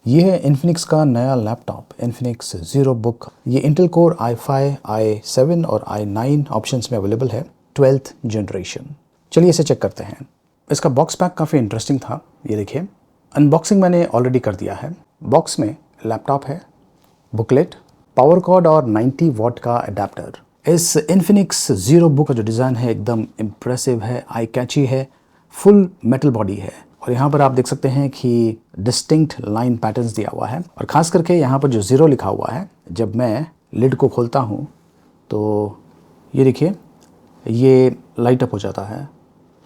ये है इन्फिनिक्स का नया लैपटॉप इन्फिनिक्स ज़ीरो बुक। ये इंटेल कोर i5, i7 और i9 ऑप्शंस में अवेलेबल है, 12th जनरेशन। चलिए इसे चेक करते हैं। इसका बॉक्स पैक काफ़ी इंटरेस्टिंग था। ये देखिए, अनबॉक्सिंग मैंने ऑलरेडी कर दिया है। बॉक्स में लैपटॉप है, बुकलेट, पावर कॉर्ड और 90 वॉट का अडेप्टर। इस इन्फिनिक्स ज़ीरो बुक का जो डिज़ाइन है एकदम इम्प्रेसिव है, आई कैची है, फुल मेटल बॉडी है और यहाँ पर आप देख सकते हैं कि डिस्टिंक्ट लाइन पैटर्न्स दिया हुआ है और ख़ास करके यहाँ पर जो ज़ीरो लिखा हुआ है, जब मैं लिड को खोलता हूँ तो ये देखिए, ये लाइट अप हो जाता है।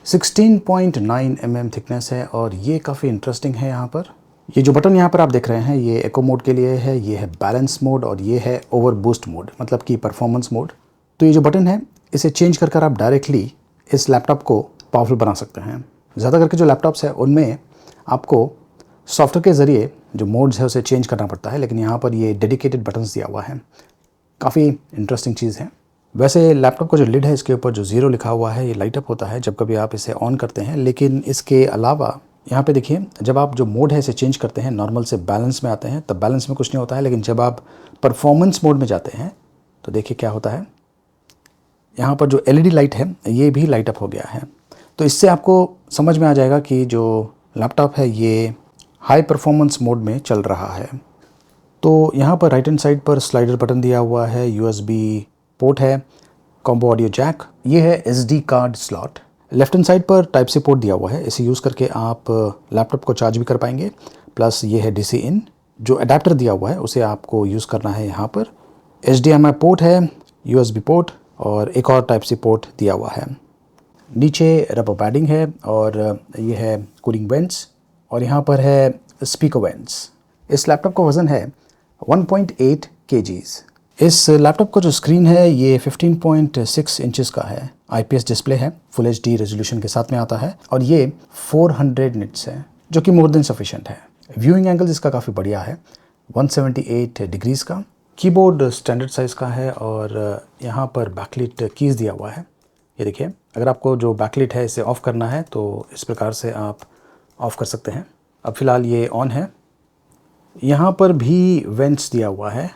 16.9 mm थिकनेस है और ये काफ़ी इंटरेस्टिंग है। यहाँ पर ये जो बटन यहाँ पर आप देख रहे हैं, ये एको मोड के लिए है, ये है बैलेंस मोड और ये है ओवर बूस्ट मोड, मतलब कि परफॉर्मेंस मोड। तो ये जो बटन है, इसे चेंज कर आप डायरेक्टली इस लैपटॉप को पावरफुल बना सकते हैं। ज़्यादा करके जो लैपटॉप्स है उनमें आपको सॉफ्टवेयर के ज़रिए जो मोड्स है उसे चेंज करना पड़ता है, लेकिन यहाँ पर ये डेडिकेटेड बटन्स दिया हुआ है। काफ़ी इंटरेस्टिंग चीज़ है। वैसे लैपटॉप का जो लिड है, इसके ऊपर जो ज़ीरो लिखा हुआ है, ये लाइट अप होता है जब कभी आप इसे ऑन करते हैं, लेकिन इसके अलावा यहाँ पे देखिए, जब आप जो मोड है इसे चेंज करते हैं, नॉर्मल से बैलेंस में आते हैं, तब बैलेंस में कुछ नहीं होता है, लेकिन जब आप परफॉर्मेंस मोड में जाते हैं तो देखिए क्या होता है। यहाँ पर जो LED लाइट है ये भी लाइट अप हो गया है। तो इससे आपको समझ में आ जाएगा कि जो लैपटॉप है ये हाई परफॉर्मेंस मोड में चल रहा है। तो यहाँ पर राइट हैंड साइड पर स्लाइडर बटन दिया हुआ है, USB पोर्ट है, कॉम्बो ऑडियो जैक, ये है SD card slot. Left hand side पर टाइप सी पोर्ट दिया हुआ है, इसे यूज़ करके आप लैपटॉप को चार्ज भी कर पाएंगे। प्लस ये है DC इन, जो अडेप्टर दिया हुआ है उसे आपको यूज़ करना है। यहाँ पर HDMI पोर्ट है, USB पोर्ट और एक और टाइप सी पोर्ट दिया हुआ है। नीचे रबर पैडिंग है और ये है कूलिंग वेंट्स और यहाँ पर है स्पीकर वेंट्स। इस लैपटॉप का वज़न है 1.8 kgs। इस लैपटॉप का जो स्क्रीन है ये 15.6 इंचेस का है, IPS डिस्प्ले है, फुल HD रेजोल्यूशन के साथ में आता है और ये 400 निट्स है, जो कि मोर देन सफिशिएंट है। व्यूइंग एंगल इसका काफ़ी बढ़िया है, 178 डिग्रीज़ का। कीबोर्ड स्टैंडर्ड साइज़ का है और यहाँ पर बैकलिट कीज़ दिया हुआ है। ये देखिए, अगर आपको जो बैकलिट है इसे ऑफ़ करना है तो इस प्रकार से आप ऑफ़ कर सकते हैं। अब फ़िलहाल ये ऑन है। यहाँ पर भी वेंट्स दिया हुआ है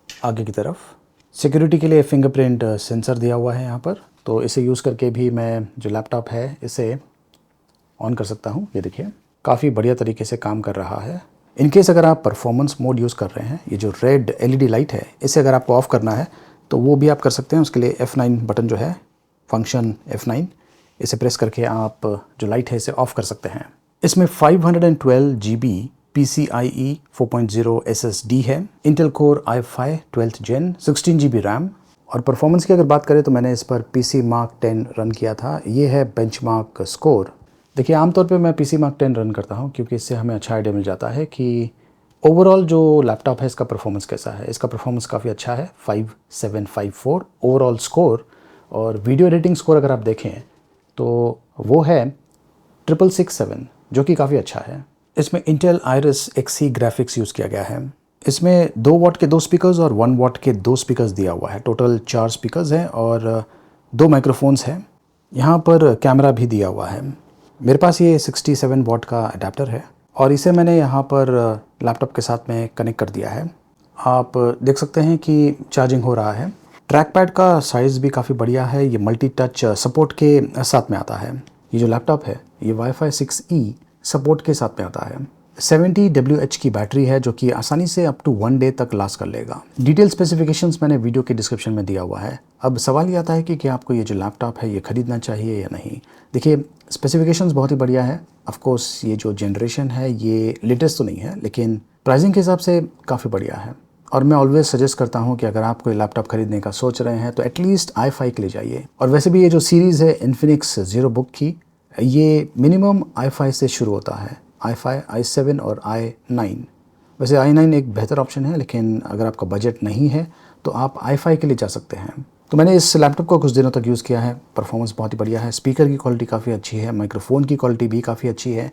आगे की तरफ। सिक्योरिटी के लिए फिंगरप्रिंट सेंसर दिया हुआ है यहाँ पर, तो इसे यूज़ करके भी मैं जो लैपटॉप है इसे ऑन कर सकता हूँ। ये देखिए, काफ़ी बढ़िया तरीके से काम कर रहा है। इन केस अगर आप परफॉर्मेंस मोड यूज़ कर रहे हैं, ये जो रेड LED लाइट है इसे अगर आपको ऑफ़ करना है तो वो भी आप कर सकते हैं। उसके लिए F9 बटन जो है, फंक्शन F9, इसे प्रेस करके आप जो लाइट है इसे ऑफ़ कर सकते हैं। इसमें 512 GB PCIe 4.0 SSD है, Intel core i5 12th Gen, 16 GB RAM. और परफॉर्मेंस की अगर बात करें तो मैंने इस पर PC Mark 10 रन किया था। ये है बेंचमार्क स्कोर। देखिए, आमतौर पे मैं PC Mark 10 रन करता हूँ क्योंकि इससे हमें अच्छा आइडिया मिल जाता है कि ओवरऑल जो लैपटॉप है इसका परफॉर्मेंस कैसा है। इसका परफॉर्मेंस काफ़ी अच्छा है, 5754 ओवरऑल स्कोर। और वीडियो एडिटिंग स्कोर अगर आप देखें तो वो है 6667, जो कि काफ़ी अच्छा है। इसमें Intel iris Xe graphics use किया गया है। इसमें 2 वॉट के 2 स्पीकर्स और 1 वॉट के 2 स्पीकर्स दिया हुआ है। टोटल 4 स्पीकर्स हैं और 2 माइक्रोफोन्स हैं। यहाँ पर कैमरा भी दिया हुआ है। मेरे पास ये 67 वॉट का अडेप्टर है और इसे मैंने यहाँ पर लैपटॉप के साथ में कनेक्ट कर दिया है। आप देख सकते हैं कि चार्जिंग हो रहा है। ट्रैक पैड का साइज़ भी काफ़ी बढ़िया है, ये मल्टी टच सपोर्ट के साथ में आता है। ये जो लैपटॉप है ये Wi-Fi 6E सपोर्ट के साथ में आता है। 70 WH की बैटरी है, जो कि आसानी से अप टू 1 डे तक लास्ट कर लेगा। डिटेल स्पेसिफिकेशंस मैंने वीडियो के डिस्क्रिप्शन में दिया हुआ है। अब सवाल ये आता है कि क्या आपको ये जो लैपटॉप है ये ख़रीदना चाहिए या नहीं। देखिए, स्पेसिफिकेशंस बहुत ही बढ़िया है। ऑफ कोर्स ये जो जनरेशन है ये लेटेस्ट तो नहीं है, लेकिन प्राइसिंग के हिसाब से काफ़ी बढ़िया है। और मैं ऑलवेज सजेस्ट करता हूँ कि अगर आप कोई लैपटॉप खरीदने का सोच रहे हैं तो एटलीस्ट i5 के लिए जाइए। और वैसे भी ये जो सीरीज़ है इन्फिनिक्स ज़ीरो बुक की, ये मिनिमम i5 से शुरू होता है, i5, i7 और i9। वैसे i9 एक बेहतर ऑप्शन है, लेकिन अगर आपका बजट नहीं है तो आप i5 के लिए जा सकते हैं। तो मैंने इस लैपटॉप को कुछ दिनों तक यूज़ किया है। परफॉर्मेंस बहुत ही बढ़िया है, स्पीकर की क्वालिटी काफ़ी अच्छी है, माइक्रोफोन की क्वालिटी भी काफ़ी अच्छी है,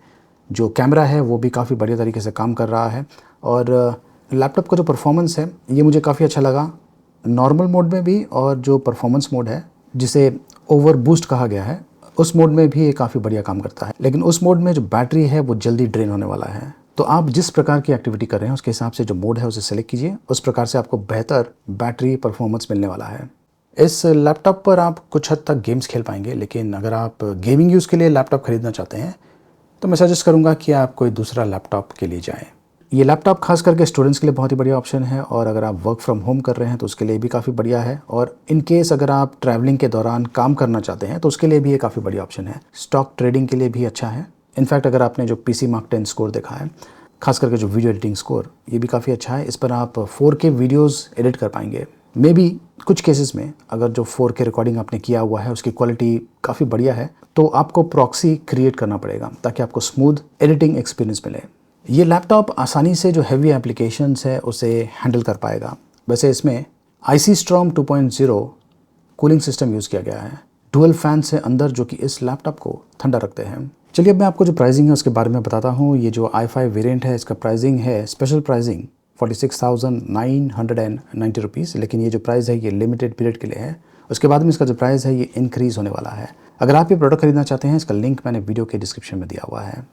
जो कैमरा है वो भी काफ़ी बढ़िया तरीके से काम कर रहा है। और लैपटॉप का जो परफॉर्मेंस है ये मुझे काफ़ी अच्छा लगा, नॉर्मल मोड में भी, और जो परफॉर्मेंस मोड है जिसे ओवर बूस्ट कहा गया है उस मोड में भी ये काफ़ी बढ़िया काम करता है। लेकिन उस मोड में जो बैटरी है वो जल्दी ड्रेन होने वाला है। तो आप जिस प्रकार की एक्टिविटी कर रहे हैं उसके हिसाब से जो मोड है उसे सेलेक्ट कीजिए, उस प्रकार से आपको बेहतर बैटरी परफॉर्मेंस मिलने वाला है। इस लैपटॉप पर आप कुछ हद तक गेम्स खेल पाएंगे, लेकिन अगर आप गेमिंग यूज़ के लिए लैपटॉप खरीदना चाहते हैं तो मैं सजेस्ट करूंगा कि आप कोई दूसरा लैपटॉप के लिए जाएं। ये लैपटॉप खास करके स्टूडेंट्स के लिए बहुत ही बढ़िया ऑप्शन है, और अगर आप वर्क फ्रॉम होम कर रहे हैं तो उसके लिए भी काफ़ी बढ़िया है, और इन केस अगर आप ट्रैवलिंग के दौरान काम करना चाहते हैं तो उसके लिए भी ये काफ़ी बढ़िया ऑप्शन है। स्टॉक ट्रेडिंग के लिए भी अच्छा है। इनफैक्ट अगर आपने जो PC Mark 10 स्कोर देखा है, खास करके जो वीडियो एडिटिंग स्कोर, ये भी काफ़ी अच्छा है। इस पर आप 4K वीडियोस एडिट कर पाएंगे। मे बी कुछ केसेस में अगर जो 4K रिकॉर्डिंग आपने किया हुआ है उसकी क्वालिटी काफ़ी बढ़िया है तो आपको प्रॉक्सी क्रिएट करना पड़ेगा ताकि आपको स्मूथ एडिटिंग एक्सपीरियंस मिले। ये लैपटॉप आसानी से जो हैवी एप्लीकेशंस है उसे हैंडल कर पाएगा। वैसे इसमें IC Strom 2.0 cooling system use किया गया है। डुअल फैन से अंदर जो कि इस लैपटॉप को ठंडा रखते हैं। चलिए अब मैं आपको जो प्राइसिंग है उसके बारे में बताता हूँ। ये जो i5 वेरिएंट है इसका प्राइसिंग है, स्पेशल प्राइसिंग 46,990 रुपीज़, लेकिन ये जो प्राइस है ये लिमिटेड पीरियड के लिए है। उसके बाद में इसका जो प्राइस है ये इंक्रीज़ होने वाला है। अगर आप ये प्रोडक्ट खरीदना चाहते हैं, इसका लिंक मैंने वीडियो के डिस्क्रिप्शन में दिया हुआ है।